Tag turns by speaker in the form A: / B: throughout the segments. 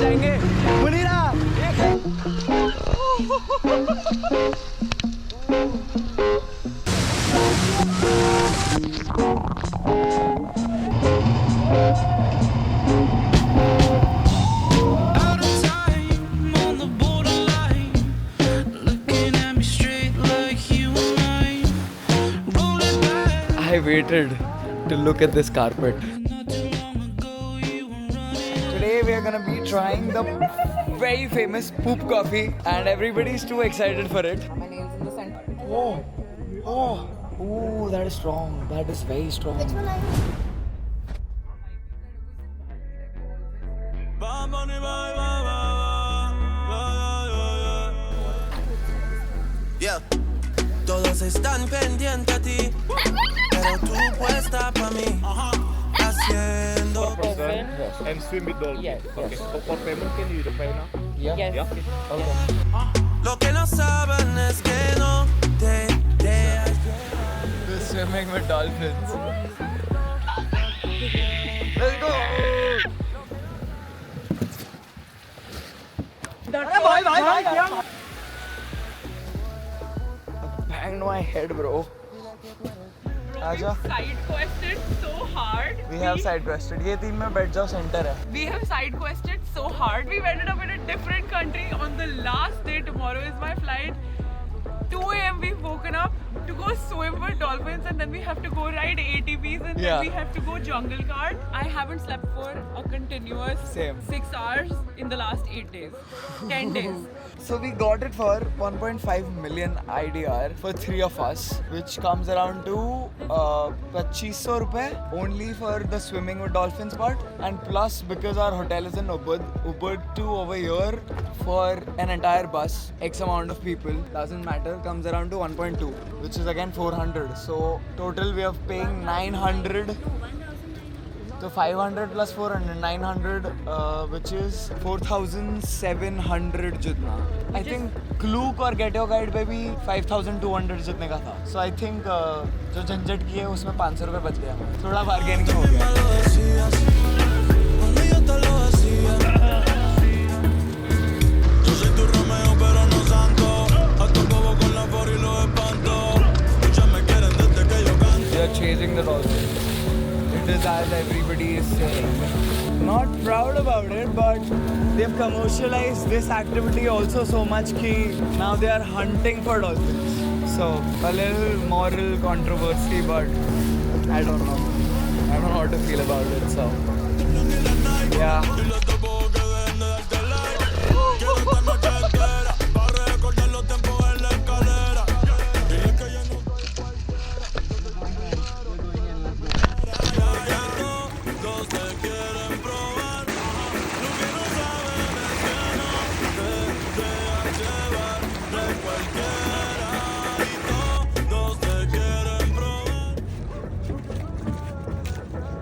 A: जाएंगे Munira. I waited to look at this carpet. Today we are gonna be trying the very famous Poop coffee and everybody's too excited for it.
B: My name's in the center.
A: Oh, that is strong. That is very strong.
C: Yeah. Todos están pendientes a ti, pero tú puesta pa' mí, haciendo.
D: And swim with dolphins.
B: Yes.
D: Okay. So for payment, can you pay now?
A: Yeah.
B: Yes.
D: Yeah.
A: Okay.
C: Lo que no saben es que no te dejas.
A: We're swimming with dolphins. Let's go! Banged my head, bro. Aja.
E: Side quested so hard.
A: We have side quested. ये तीन में बैठ जाओ center है.
E: We have side quested so hard. We've ended up in a different country on the last day. Tomorrow is my flight. 2 a.m. we've woken up to go swim with dolphins and then we have to go ride ATVs and
A: Yeah.
E: then we have to go jungle cart. I haven't slept for a continuous
A: Same.
E: 6 hours in the last 8 days. 10 days.
A: So we got it for 1.5 million IDR for 3 of us, which comes around to 2500 rupees only for the swimming with dolphins part, and plus because our hotel is in Ubud to over here for an entire bus, X amount of people, doesn't matter, comes around to 1.2, which is again 400. So total we are paying 900. So 500 plus 400, 900, which is 4,700 जितना. I think Klook और Get Your Guide पे भी 5,200 जितने का था. So I think जो झंझट की है उसमें 500 रुपए बच गया. थोड़ा बार्गेनिंग हो गया.
C: Yo soy tu Romeo pero no santo, a tu bobo con la for y lo espanto. Muchas me quieren desde que yo canto.
A: We are chasing the dolphins. It is as everybody is saying. Not proud about it, but they've commercialized this activity also so much that now they are hunting for dolphins. So a little moral controversy, but I don't know. I don't know how to feel about it. So yeah.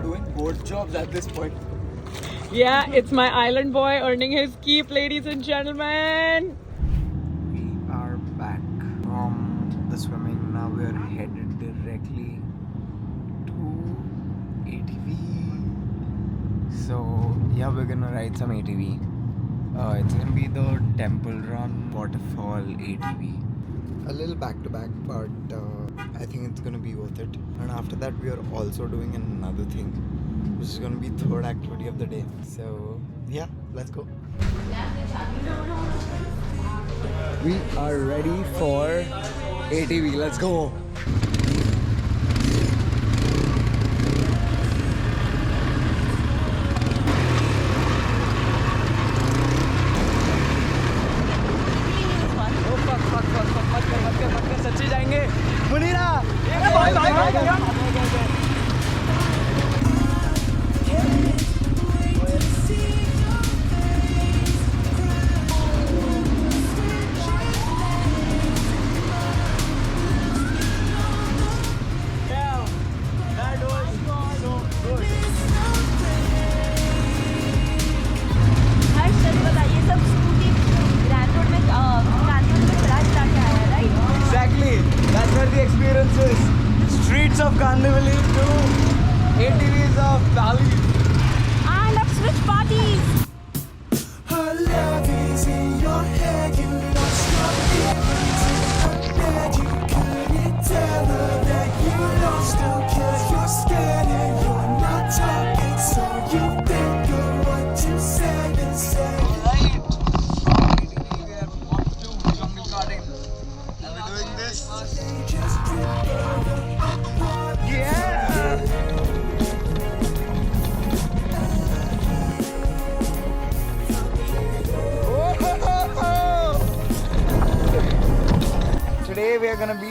A: Doing boat jobs at this point.
E: Yeah, it's my island boy earning his keep, ladies and gentlemen.
A: We are back from the swimming. Now we are headed directly to ATV. So yeah, we're gonna ride some ATV. It's gonna be the Temple Run Waterfall ATV. A little back to back, but I think it's gonna be worth it. And after that, we are also doing another thing, which is gonna be third activity of the day. So yeah, let's go. We are ready for ATV. Let's go. सच्ची जाएंगे Munira.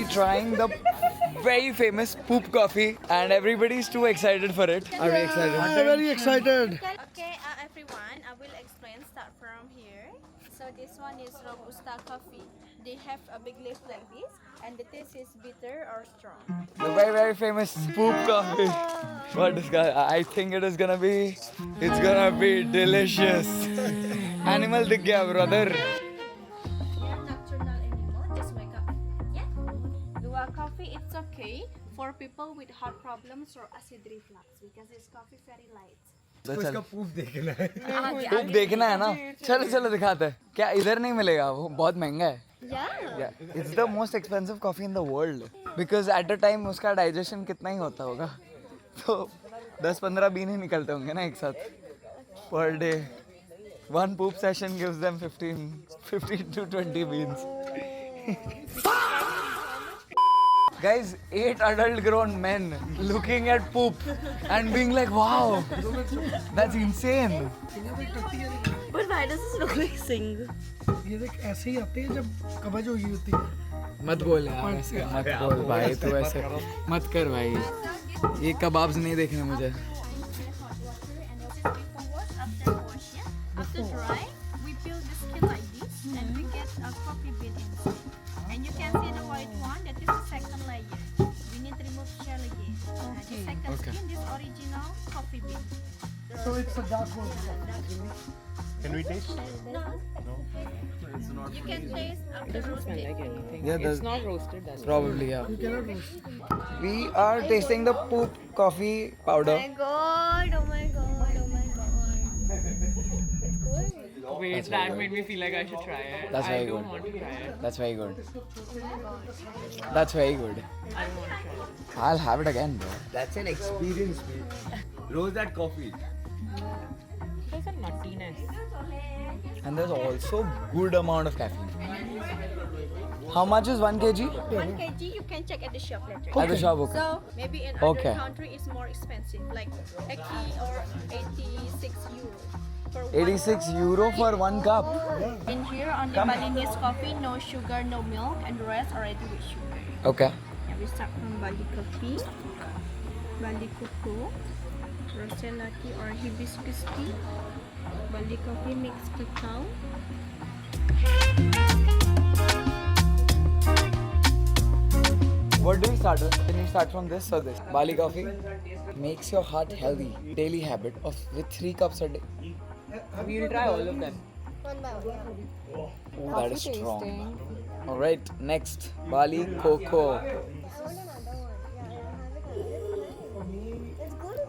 A: trying the very famous Poop coffee, and everybody's too excited for it. Are we excited?
B: I'm very excited.
F: Okay, everyone, I will explain. Start from here. So this one is Robusta coffee. They have a big leaf like this, and the taste is bitter or strong.
A: The very, very famous Poop coffee. What is gonna? I think it is gonna be. It's gonna be delicious. Animal दिख गया, brother.
F: They're nocturnal animal. Just wake up. Yeah. Dua coffee, it's okay for people with heart problems or acid reflux because this coffee very light.
A: इसका
B: पूप देखना है.
A: पूप देखना है ना. चलो चलो दिखाते हैं. क्या इधर नहीं मिलेगा? वो बहुत महंगा है.
F: Yeah.
A: Yeah, it's the most expensive coffee in the world because at a time उसका digestion कितना ही होता होगा, तो 10-15 बीन ही निकलते होंगे ना एक साथ per day. One poop session gives them 15 to 20 beans. Guys, 8 adult grown men looking at poop and being like, wow, that's insane.
F: But why does this look like sing?
B: ये देख ऐसे ही आते हैं जब कब्ज हो गई होती है.
A: मत बोल यार ऐसे, मत बोल भाई, तू ऐसे मत कर भाई. ये कबाब्स नहीं देखने मुझे.
F: After dry, we peel the skin like this and we get a coffee bean inside. And you can see the white one, that is the second layer. We need to remove shell again. The second skin, this original coffee bean.
B: So it's a dark one.
D: Can we taste?
F: No. You can taste after roasting.
A: Yeah,
E: It's not roasted. That's
A: probably yeah.
B: You cannot roast.
A: We are tasting the poop coffee powder.
F: God, oh my god, oh my god. It's good.
E: Wait, that made me feel like I should try it.
A: That's
E: I
A: very
E: don't
A: good.
E: want to try it.
A: That's very good. That's very good.
E: I don't want to try it.
A: I'll have it again, bro.
G: That's an experience, mate. Roast that coffee.
E: There's a nuttiness.
A: And there's also good amount of caffeine. How much is 1 kg?
F: 1 kg you can check at the shop later.
A: At the shop, okay.
F: So maybe in
A: Okay.
F: other country it's more expensive, like 80 or 86 euro. For
A: 86 euro for 1 cup.
F: In here on the Balinese coffee, no sugar, no milk, and the rest already with sugar.
A: Okay.
F: And we start from Bali coffee, Bali cocoa, Rosella tea or hibiscus tea, Bali coffee mixed cacao.
A: What do we start with? Can you start from this or this? Bali coffee makes your heart healthy. Daily habit of with 3 cups a day.
E: We'll try all of them.
F: One by one.
A: Oh, that is strong. Alright, next. Bali cocoa.
F: It's good.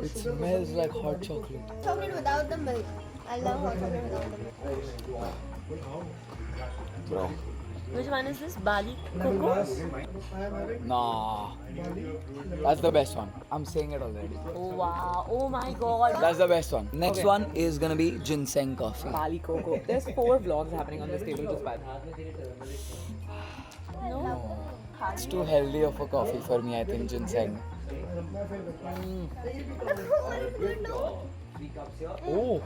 A: It smells like hot chocolate.
F: Chocolate without the milk. I love hot chocolate without the milk.
A: Bro.
F: Which one is this? Bali cocoa?
A: Nah. That's the best one. I'm saying it already.
H: Oh wow! Oh my god!
A: That's the best one. Next one is gonna be ginseng coffee.
E: Bali cocoa. There's 4 vlogs happening on this table just by
A: It's too healthy of a coffee for me, I think, ginseng. Oh.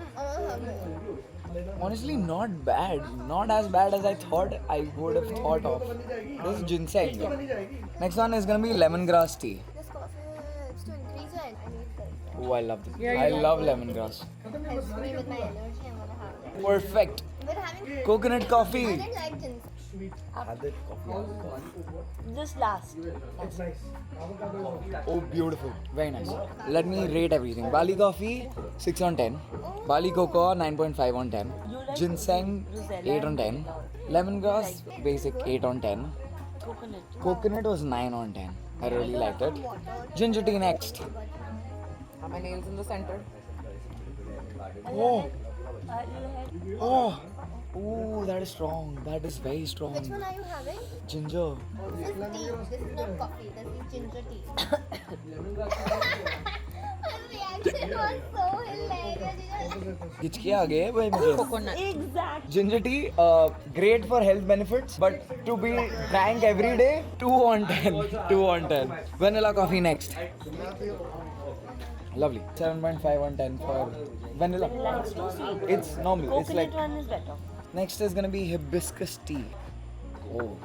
A: Honestly, not bad. Not as bad as I thought I would have thought of. This is ginseng. Next one is gonna be lemongrass tea.
F: This coffee is to increase it. I need this.
A: Oh, I love this. I love lemongrass.
F: Helps me with my energy. I'm gonna have that.
A: Perfect.
F: We're having.
A: Coconut coffee.
F: I didn't like ginseng.
H: This last.
A: Oh, beautiful. Very nice. Let me rate everything. Bali coffee, 6 on 10. Bali cocoa, 9.5 on 10. Ginseng, 8 on 10. Lemongrass, basic 8 on 10.
H: Coconut.
A: Coconut was 9 on 10. I really liked it. Ginger tea next.
E: Are my nails in the center?
A: Oh. Oh. Oh, that is strong. That is very
F: Which
A: strong.
F: one are you having?
A: Ginger.
F: This is tea. This is not coffee. This is ginger tea. His reaction was so hilarious.
A: हिचकी आ गई है भाई मुझे.
H: Exact.
A: Ginger tea, great for health benefits, but to be drank every day, 2 on 10. 2 on 10. Vanilla coffee next. Lovely. 7.5 on 10 for vanilla.
H: It's too sweet.
A: It's normal. It's like
H: Coconut one is better.
A: next is gonna be hibiscus tea. Oh,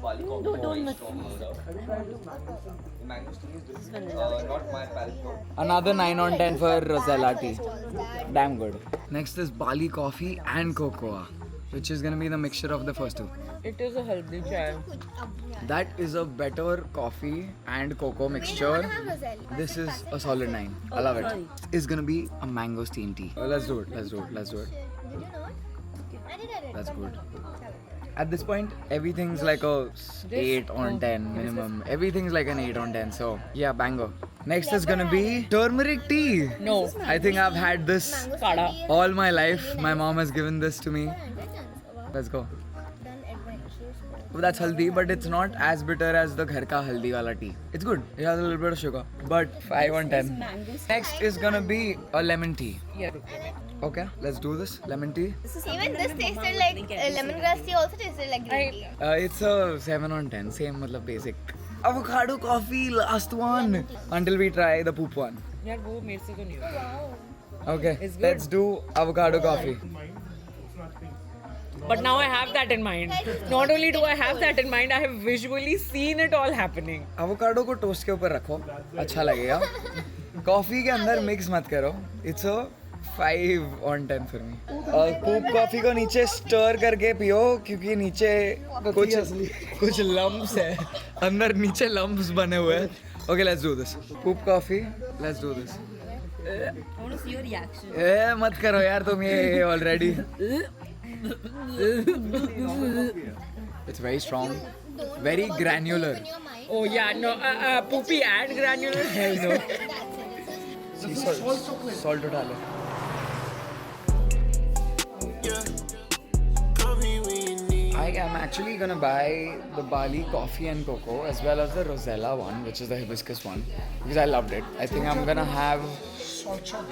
G: Bali coffee.
H: Don't
G: Very strong, no doubt. The mangosteen is different. Not my palate though.
A: Another 9 on 10 for Rosella tea. Damn good. Next is Bali coffee and cocoa, which is gonna be the mixture of the first two.
H: It is a healthy chai.
A: That is a better coffee and cocoa mixture. This is a solid 9. I love it.
H: sorry.
A: It's gonna be a mangosteen tea. Let's do it. Let's do it. Let's do it. That's good. At this point, everything's like a 8 on 10 minimum. Everything's like an 8 on 10. So yeah, banger. Next is gonna be turmeric tea.
H: No.
A: I think I've had this
H: Kada.
A: all my life. My mom has given this to me. Let's go. Well, that's haldi, but it's not as bitter as the ghar ka haldi wala tea. It's good. It has a little bit of sugar, but 5 on 10. Next is gonna be a lemon tea.
H: Yeah.
A: Okay, let's do this. Lemon tea.
I: Even this tasted like lemongrass tea also tasted like green tea.
A: It's a 7 on 10. Same, matlab basic. Avocado coffee, last one. Until we try the poop one.
H: यार वो मेरे से तो नहीं होता.
A: Okay, let's do avocado coffee.
H: But now I have that in mind. Not only do I have that in mind, I have visually seen it all happening.
A: Avocado को toast के ऊपर रखो, अच्छा लगेगा. कॉफी के अंदर मिक्स मत करो. It's a 5 on 10 for me. poop coffee को नीचे स्टर करके पियो क्योंकि नीचे कुछ lumps है. अंदर नीचे lumps बने हुए हैं. Okay, let's do this. Poop coffee. Let's do this.
H: I want to see your reaction.
A: मत करो यार तुम ये already. It's very strong, very granular.
H: Oh yeah, no, poopy and granular. Hell no.
A: Salt उठा लो. I am actually gonna buy the Bali coffee and cocoa as well as the Rosella one, which is the hibiscus one, because I loved it. I think I'm gonna have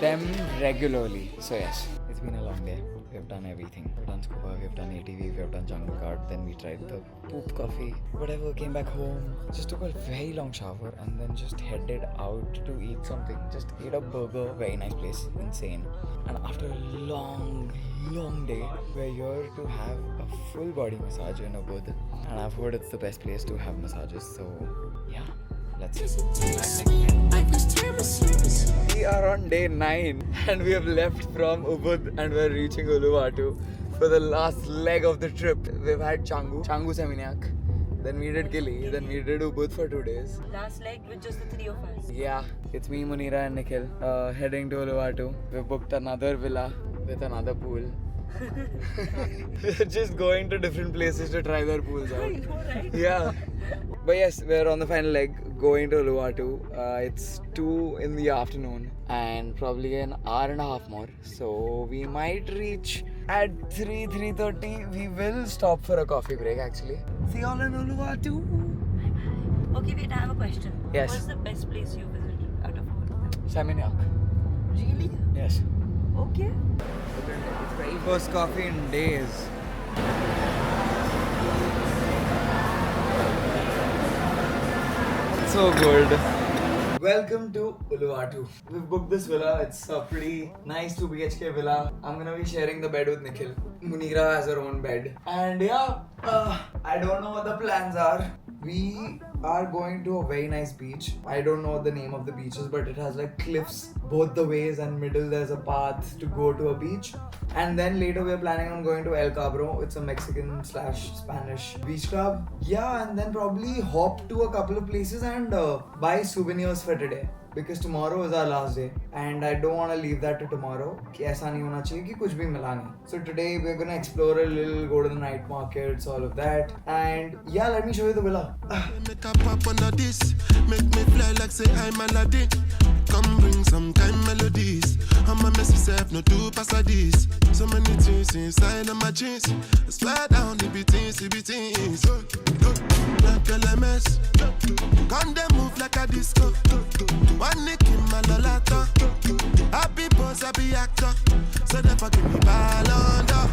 A: them regularly. So yes, it's been a long day. We have done everything. We've done scuba, we've done ATV, we've done jungle card, then we tried the poop coffee, whatever, came back home, just took a very long shower and then just headed out to eat something. Just ate a burger, very nice place, insane. And after a long day, we're here to have a full body massage in Ubud. And I've heard it's the best place to have massages, so yeah. Let's see. We are on day 9 and we have left from Ubud and we're reaching Uluwatu for the last leg of the trip. We've had Canggu Seminyak, then we did Gili, then we did Ubud for 2 days.
H: Last leg with just the 3 of us.
A: Yeah, it's me, Munira and Nikhil heading to Uluwatu. We've booked another villa with another pool. We're just going to different places to try their pools out. Yeah. But yes, we're on the final leg going to Uluwatu. It's 2 in the afternoon and probably an hour and a half more. So we might reach at 3:30. We will stop for a coffee break actually. See you all in Uluwatu.
H: Okay, wait, I have a question.
A: Yes.
H: What's the best place you visited out of all of them?
A: Seminyak.
H: Really?
A: Yes.
H: Okay.
A: First coffee in days. So good. Welcome to Uluwatu. We've booked this villa. It's a pretty nice 2 BHK villa. I'm gonna be sharing the bed with Nikhil. Munira has her own bed. And yeah, I don't know what the plans are. We are going to a very nice beach. I don't know what the name of the beach is, but it has like cliffs both the ways and middle there's a path to go to a beach. And then later we're planning on going to El Cabro. It's a Mexican/Spanish beach club. Yeah, and then probably hop to a couple of places and buy souvenirs for today. Because tomorrow is our last day and I don't want to leave that to tomorrow कि ऐसा नहीं होना चाहिए कि कुछ भी मिला नहीं. So today we're gonna explore a little, go to the night markets, all of that, and yeah, let me show you the villa.
C: Make a pop under this, make me fly like say I'm Aladdin. Come bring some kind melodies. I'm a messy self, no do pass like this. So many things inside of my jeans. I slide down the BTs. Like LMS, gun them move like a disco. One nick in my lolata. Happy boss, happy actor. So therefore give me ball under.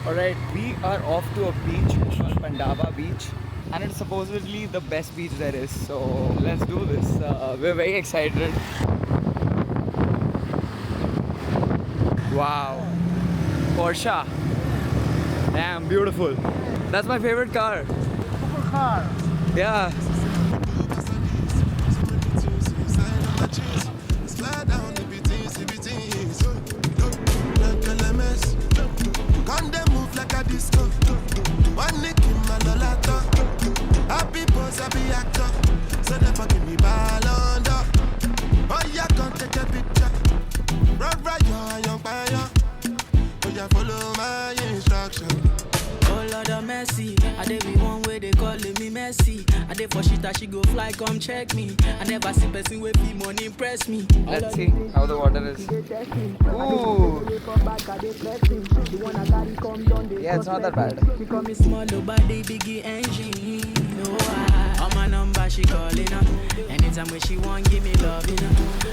A: Alright, we are off to a beach, Pandava Beach, and it's supposedly the best beach there is. So let's do this. We're very excited. Wow. Porsche. Damn, beautiful. That's my favorite car.
B: car.
A: Yeah.
C: Slide down the BTs. Like LMS. Can they move like a disco? One nick in my lolata. Happy boss, happy actor. So never give me ball under. Oh, yeah, can't take a picture. Run right, you're young fire. Oh, yeah, follow my instruction.
J: Oh Lord of mercy, I dey be one way they calling me Messi. I dey for shit that she go fly, come check me. I never see person with fee money impress me.
A: Let's see how the water is. Ooh. Yeah, it's not that bad.
J: She call me small, body, biggie engine. No, on my number she calling up. Anytime when she want, give me love, you know.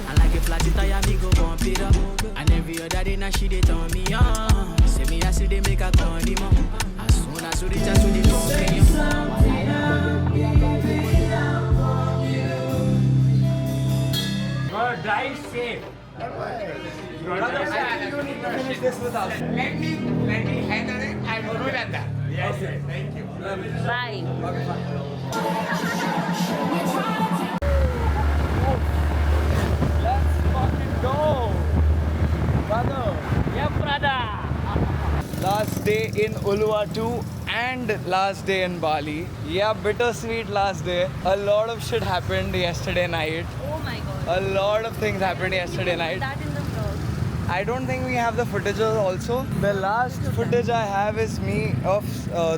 J: I like a flat tire, me go bump it up. And every other day now she dey turn me on. Say me I see they make her turn him on. As soon as you reach out to the company.
H: Drive safe.
A: Finish this with us.
H: Let me handle it. I will do that. Yes, sir. Thank you.
F: Bye.
A: Okay, fine. Let's fucking go. Brother.
H: Yeah, brother.
A: Last day in Uluwatu and last day in Bali. Yeah, bittersweet last day. A lot of shit happened yesterday night.
F: Oh my god.
A: A lot of things happened yesterday night.
F: That in the vlog.
A: I don't think we have the footage also. The last footage I have is me of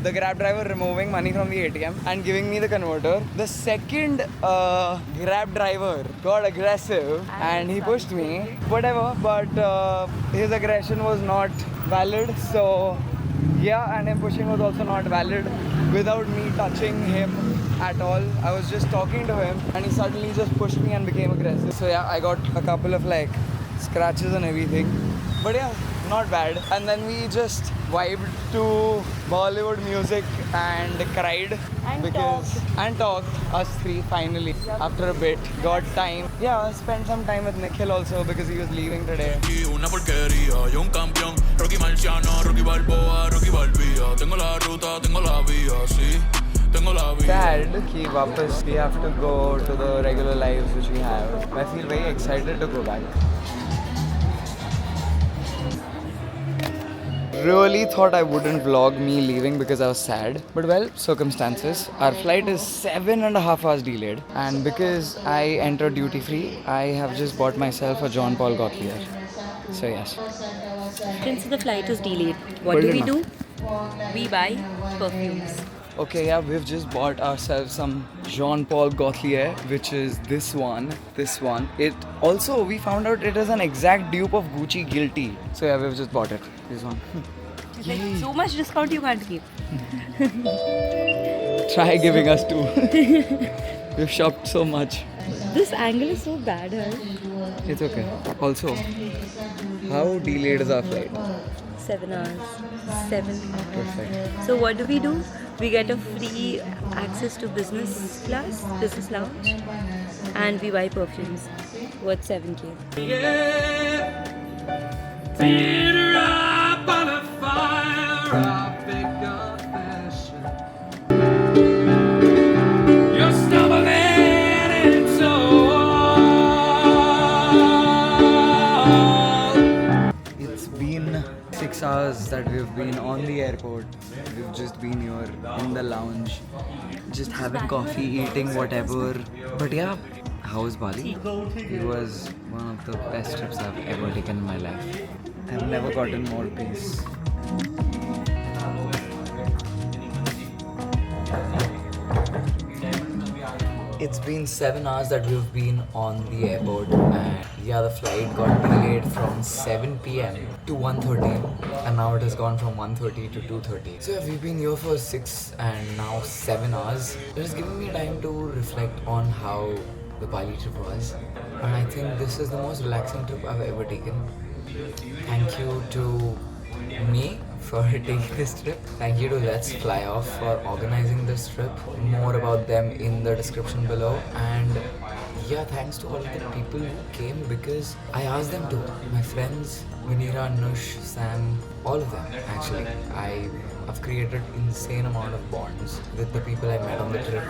A: the Grab driver removing money from the ATM and giving me the converter. The second Grab driver got aggressive and he pushed me. Whatever, but his aggression was not valid. So yeah, and him pushing was also not valid without me touching him at all. I was just talking to him and he suddenly just pushed me and became aggressive. So yeah, I got a couple of like scratches and everything, but yeah, not bad. And then we just vibed to Bollywood music and cried and talked us three finally after a bit. Got time. Yeah, spent some time with Nikhil also because he was leaving today.
K: Una porquería, yo un campeón, Rocky Marciano, Rocky Balboa, Rocky Balbía. Tengo la ruta, tengo la vía, sí.
A: Sad कि वापस we have to go to the regular lives which we have. I feel very excited to go back. Really thought I wouldn't vlog me leaving because I was sad. But well, circumstances. Our flight is 7.5 hours delayed. And because I entered duty free, I have just bought myself a John Paul Gaultier. So yes.
L: Since the flight is delayed, what do we do? We buy perfumes.
A: Okay, yeah, we've just bought ourselves some Jean Paul Gaultier, which is this one. It also, we found out it is an exact dupe of Gucci Guilty. So yeah, we've just bought it. This one.
L: Like so much discount you can't keep.
A: Try giving us two. We've shopped so much.
L: This angle is so bad, huh?
A: It's okay. Also, how delayed is our flight?
L: 7 hours. 7.
A: Perfect.
L: So what do? We get a free access to business class, business lounge, and we buy perfumes worth 7K.
A: It's been 6 hours that we've been on the airport. We've just been here in the lounge, just having coffee, eating whatever. But yeah, how was Bali? It was one of the best trips I've ever taken in my life. I've never gotten more peace. It's been 7 hours that we've been on the airport, and yeah, the flight got delayed from 7 p.m. to 1:30, and now it has gone from 1:30 to 2:30. So yeah, we've been here for 6 and now 7 hours. It has given me time to reflect on how the Bali trip was, and I think this is the most relaxing trip I've ever taken. Thank you to me for taking this trip. Thank you to Let's Fly Off for organizing this trip. More about them in the description below. And
M: Yeah, thanks to all of the people who came because I asked them to. My friends, Munira, Anush, Sam, all of them actually. I've created insane amount of bonds with the people I met on the trip.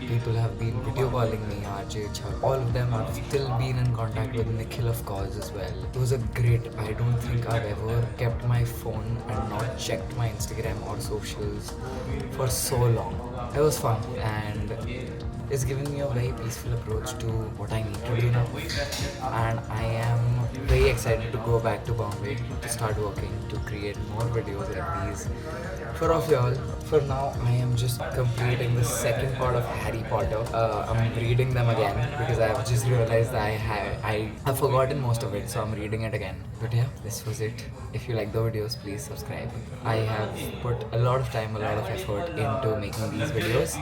M: People have been video calling me, RJ, Chak, all of them have still been in contact with Nikhil of course as well. It was a great, I don't think I've ever kept my phone and not checked my Instagram or socials for so long. It was fun and it's given me a very peaceful approach to what I need to do now. And I am very excited to go back to Bombay to start working, to create more videos like these for all of y'all. For now, I am just completing the second part of Harry Potter. I'm reading them again because I have just realized that I have forgotten most of it, so I'm reading it again. But yeah, this was it. If you like the videos, please subscribe. I have put a lot of time, a lot of effort into making these videos,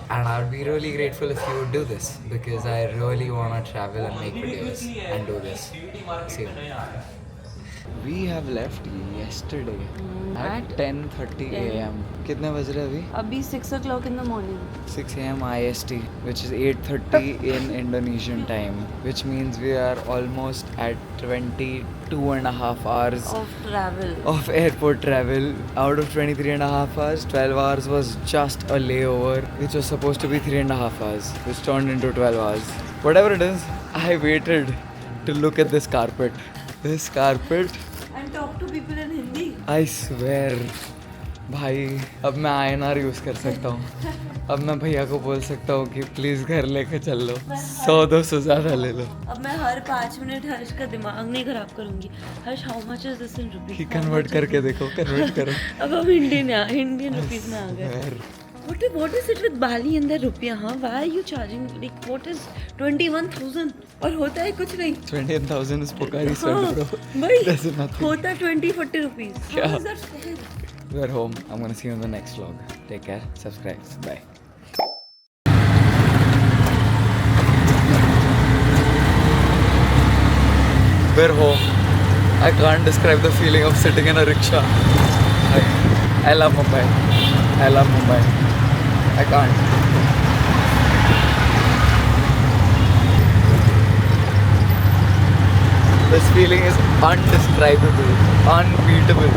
M: and I would be really grateful if you would do this because I really want to travel and make videos and do this. See you.
A: We have left yesterday at 10:30 a.m. कितने बज रहे अभी?
L: अभी 6 o'clock in the morning.
A: 6 a.m. IST, which is 8:30 in Indonesian time, which means we are almost at 22 and a half hours
L: Of travel.
A: of airport travel. Out of 23 and a half hours, 12 hours was just a layover, which was supposed to be 3.5 hours, which turned into 12 hours. Whatever it is, I waited to look at this carpet. This carpet,
L: And talk to people in Hindi.
A: I swear, भाई अब मैं INR use कर सकता हूँ. अब मैं भैया को बोल सकता हूँ कि प्लीज़ घर लेके चल लो, 100-200 ज़्यादा ले लो.
L: अब मैं हर 5 मिनट हर्ष का दिमाग नहीं खराब करूंगी. Harsh, how much is this in rupees?
A: कि कन्वर्ट करके देखो, कन्वर्ट करो.
L: अब हम इंडियन रुपीस में आ गए. What is it with Bali and the रुपया? हाँ, why are you charging like what is 21,000 और होता है कुछ नहीं.
A: 20,000 is Pocari Sweat, bro.
L: भाई
A: That's nothing.
L: होता 20-40 rupees. How
A: Yeah.
L: is that fair?
A: We're home. I'm gonna see you in the next vlog. Take care. Subscribe. Bye. We're home. I can't describe the feeling of sitting in a rickshaw. I love Mumbai. I love Mumbai. I can't. This feeling is undescribable, unbeatable.